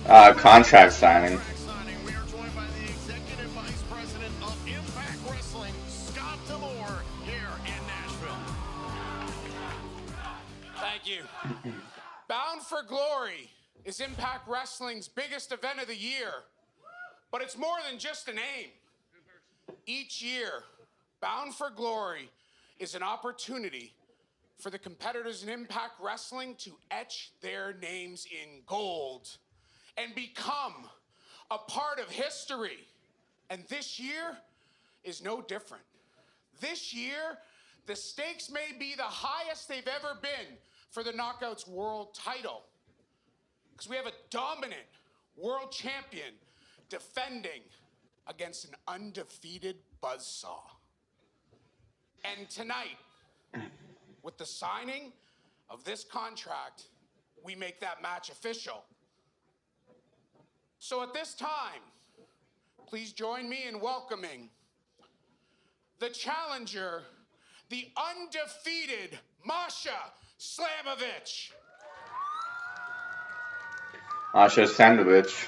Contract signing. We are joined by the Executive Vice President of Impact Wrestling, Scott D'Amore, here in Nashville. Thank you. Bound for Glory is Impact Wrestling's biggest event of the year, but it's more than just a name. Each year, Bound for Glory is an opportunity for the competitors in Impact Wrestling to etch their names in gold and become a part of history. And this year is no different. This year, the stakes may be the highest they've ever been for the Knockouts World title, because we have a dominant world champion defending against an undefeated buzzsaw. And tonight, with the signing of this contract, we make that match official. So at this time, please join me in welcoming the challenger, the undefeated Masha Slamovich. Masha Sandwich.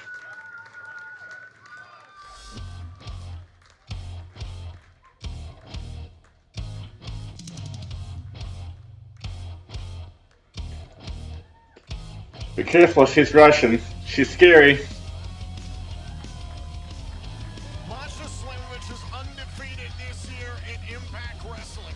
Be careful, she's Russian. She's scary. Masha Slamovich is undefeated this year in Impact Wrestling.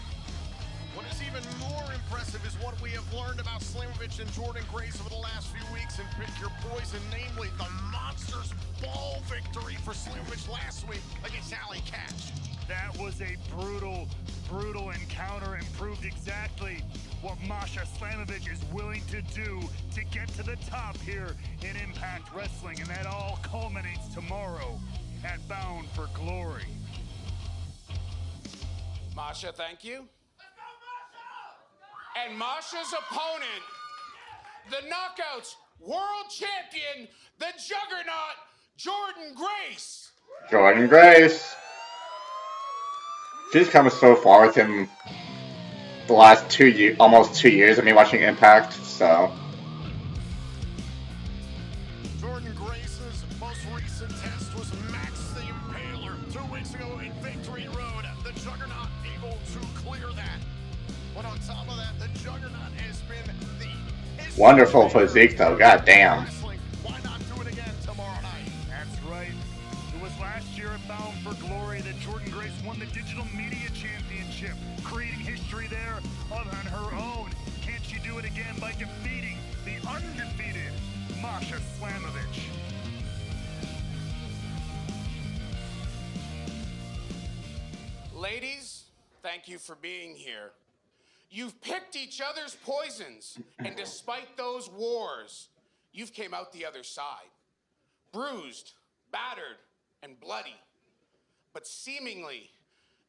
What is even more impressive is what we have learned about Slamovich and Jordynne Grace over the last few weeks in Pick Your Poison, namely the Monsters Ball victory for Slamovich last week against Allie Katch. That was a brutal encounter and proved exactly what Masha Slamovich is willing to do to get to the top here in Impact Wrestling, and that all culminates tomorrow at Bound for Glory. Masha, thank you. Let's go, Masha! And Masha's opponent, the Knockouts World Champion, the Juggernaut, Jordynne Grace. Jordynne Grace. She's come so far within the last 2 years, almost 2 years of me watching Impact, so. Jordynne Grace's most recent test was Max the Impaler 2 weeks ago in Victory Road. The Juggernaut able to clear that. But on top of that, the Juggernaut has been the Wonderful physique, though. God damn. Why not do it again tomorrow night? That's right. It was last year at Bound for Glory that Jordynne Grace won the Digital Media Championship, creating history there on her own. Can't she do it again by defeating the undefeated Masha Slamovich? Ladies, thank you for being here. You've picked each other's poisons, and despite those wars, you've came out the other side. Bruised, battered, and bloody, but seemingly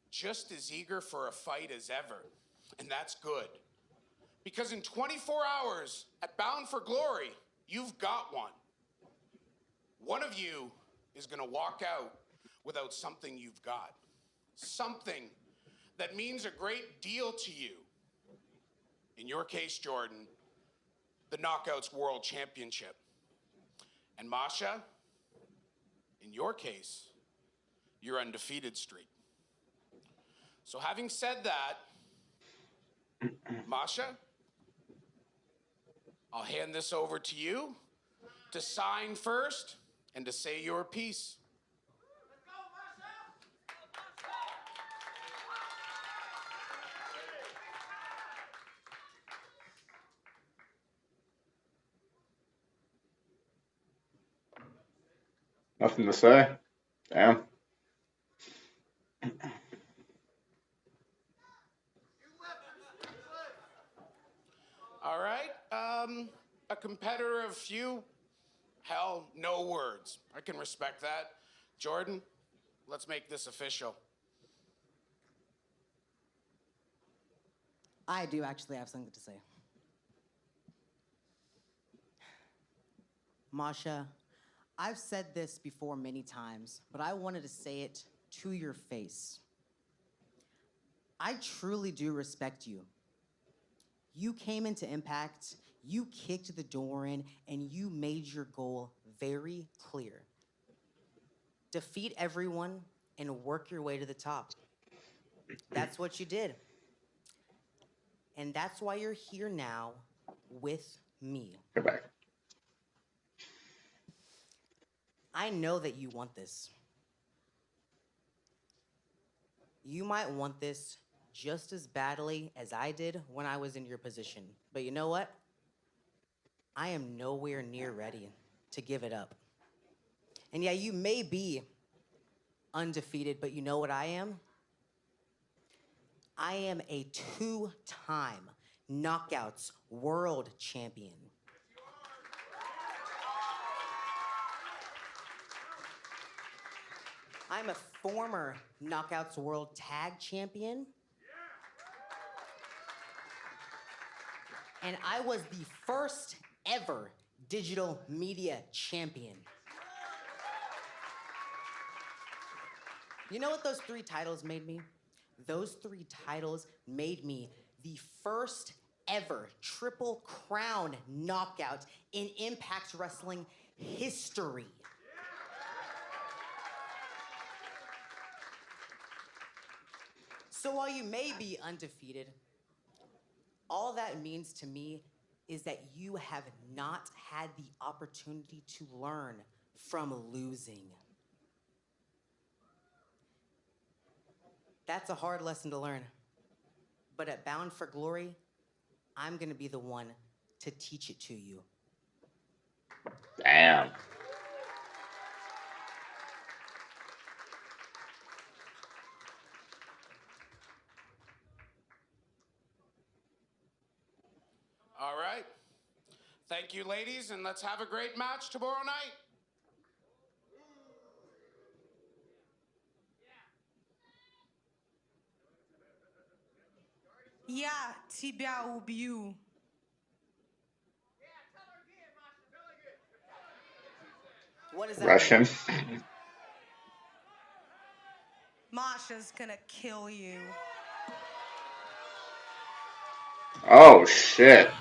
just as eager for a fight as ever. And that's good. Because in 24 hours at Bound for Glory, you've got one. One of you is gonna walk out without something you've got. Something that means a great deal to you. In your case, Jordynne, the Knockouts World Championship. And Masha, in your case, your undefeated streak. So having said that, Masha, I'll hand this over to you to sign first and to say your piece. Nothing to say. Damn. All right. A competitor of few, hell, no words. I can respect that. Jordynne, let's make this official. I do actually have something to say. Masha, I've said this before many times, but I wanted to say it to your face. I truly do respect you. You came into Impact, you kicked the door in, and you made your goal very clear. Defeat everyone and work your way to the top. That's what you did. And that's why you're here now with me. Go back. I know that you want this. You might want this just as badly as I did when I was in your position. But you know what? I am nowhere near ready to give it up. And yeah, you may be undefeated, but you know what I am? I am a 2-time Knockouts World Champion. I'm a former Knockouts World Tag Champion. And I was the first ever digital media champion. You know what those 3 titles made me? Those 3 titles made me the first ever Triple Crown knockout in Impact Wrestling history. So while you may be undefeated, all that means to me is that you have not had the opportunity to learn from losing. That's a hard lesson to learn. But at Bound for Glory, I'm gonna be the one to teach it to you. Damn. All right. Thank you, ladies, and let's have a great match tomorrow night. Я тебя убью. What does that Russian. mean? Masha's gonna kill you. Oh shit.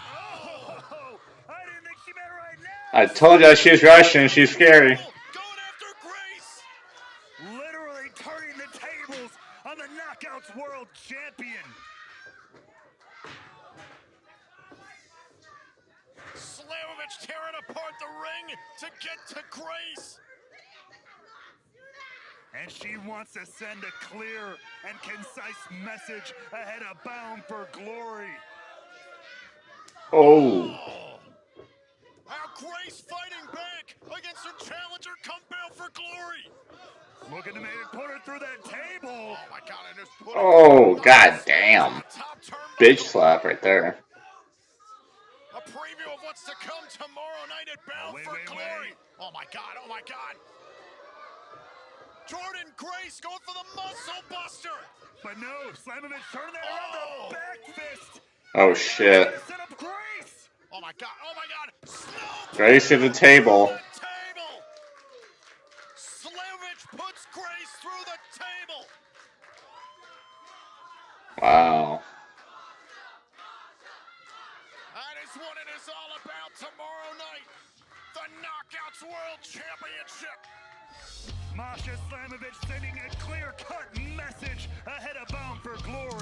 Oh, I didn't think she meant right now. I told you she's Russian. She's scary. Going after Grace. Literally turning the tables on the Knockouts World Champion. Slamovich tearing apart the ring to get to Grace. And she wants to send a clear and concise message ahead of Bound for Glory. Oh. Now Grace fighting back against her challenger come Bound for Glory. Looking to maybe put her through that table. Oh my God, and just put Oh, god damn. top turnbuckle. Bitch slap right there. A preview of what's to come tomorrow night at Bound for Glory. Oh my God, oh my God. Jordynne Grace going for the muscle buster. But no, Slamovich turning that around the back fist. Oh shit. Set up Grace. Oh my God, oh my God. Slow Grace to the table. through the table. Slamovich puts Grace through the table. Wow. That is what it is all about tomorrow night. The Knockouts World Championship. Masha Slamovich sending a clear-cut message ahead of Bound for Glory.